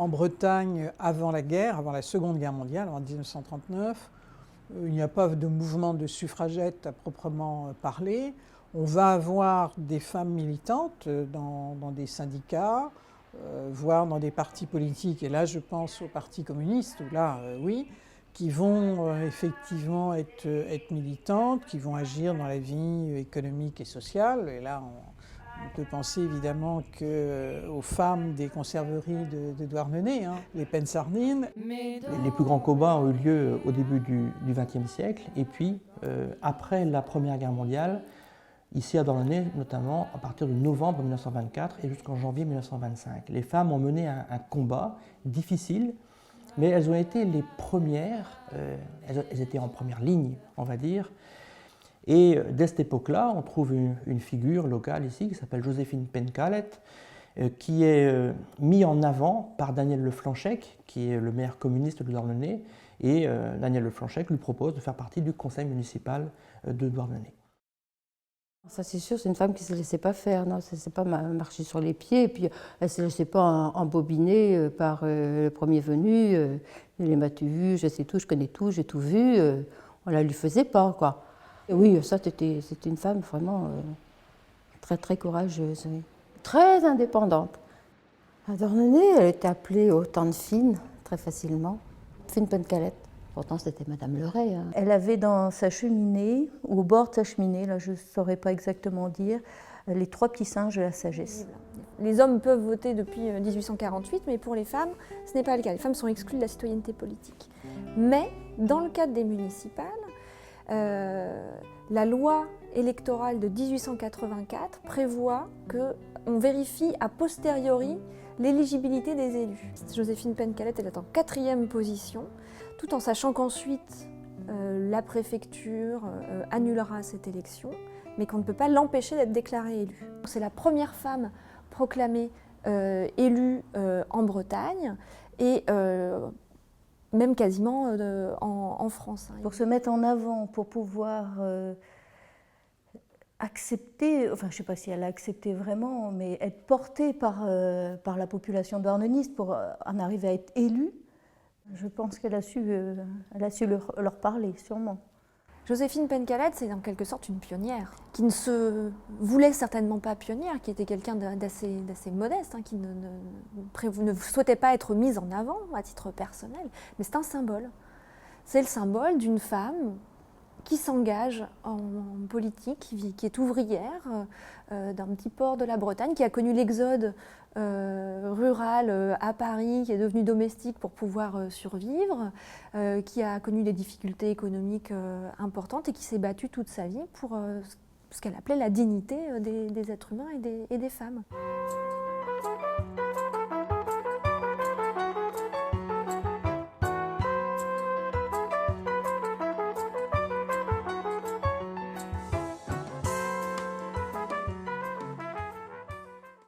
En Bretagne, avant la guerre, avant la Seconde Guerre mondiale, en 1939, il n'y a pas de mouvement de suffragettes à proprement parler. On va avoir des femmes militantes dans des syndicats, voire dans des partis politiques. Et là, je pense au Parti communiste, où là, oui, qui vont effectivement être militantes, qui vont agir dans la vie économique et sociale. Et là, on peut penser évidemment aux femmes des conserveries de Douarnenez, hein, les Pensardines. Les plus grands combats ont eu lieu au début du XXe siècle et puis après la Première Guerre mondiale, ici à Douarnenez notamment, à partir de novembre 1924 et jusqu'en janvier 1925. Les femmes ont mené un combat difficile, mais elles ont été les premières, elles étaient en première ligne, on va dire. Et dès cette époque-là, on trouve une figure locale ici qui s'appelle Joséphine Pencalet, qui est mis en avant par Daniel Leflanchec, qui est le maire communiste de Douarnenez, et Daniel Leflanchec lui propose de faire partie du conseil municipal de Douarnenez. Ça c'est sûr, c'est une femme qui ne se laissait pas faire, non, elle ne se laissait pas marcher sur les pieds, et puis elle ne se laissait pas embobiner par le premier venu, les m'as-tu vu, je sais tout, je connais tout, j'ai tout vu, on ne la lui faisait pas, quoi. Et oui, ça c'était une femme vraiment très très courageuse, oui. Très indépendante. À Douarnenez, elle était appelée au temps de Fine, très facilement, Fine Pencalet. Pourtant, c'était Madame Leray. Hein. Elle avait dans sa cheminée, ou au bord de sa cheminée, là je ne saurais pas exactement dire, les 3 petits singes de la sagesse. Les hommes peuvent voter depuis 1848, mais pour les femmes, ce n'est pas le cas. Les femmes sont exclues de la citoyenneté politique. Mais, dans le cadre des municipales, la loi électorale de 1884 prévoit qu'on vérifie a posteriori l'éligibilité des élus. Joséphine Pencalet, elle est en 4e position, tout en sachant qu'ensuite la préfecture annulera cette élection, mais qu'on ne peut pas l'empêcher d'être déclarée élue. C'est la première femme proclamée élue en Bretagne et même quasiment en France. Pour se mettre en avant, pour pouvoir accepter, enfin je ne sais pas si elle a accepté vraiment, mais être portée par la population douarneniste pour en arriver à être élue, je pense qu'elle a su leur parler, sûrement. Joséphine Pencalet, c'est en quelque sorte une pionnière, qui ne se voulait certainement pas pionnière, qui était quelqu'un d'assez modeste, hein, qui ne souhaitait pas être mise en avant à titre personnel, mais c'est un symbole. C'est le symbole d'une femme qui s'engage en politique, qui est ouvrière d'un petit port de la Bretagne, qui a connu l'exode rural à Paris, qui est devenue domestique pour pouvoir survivre, qui a connu des difficultés économiques importantes et qui s'est battue toute sa vie pour ce qu'elle appelait la dignité des êtres humains et des femmes.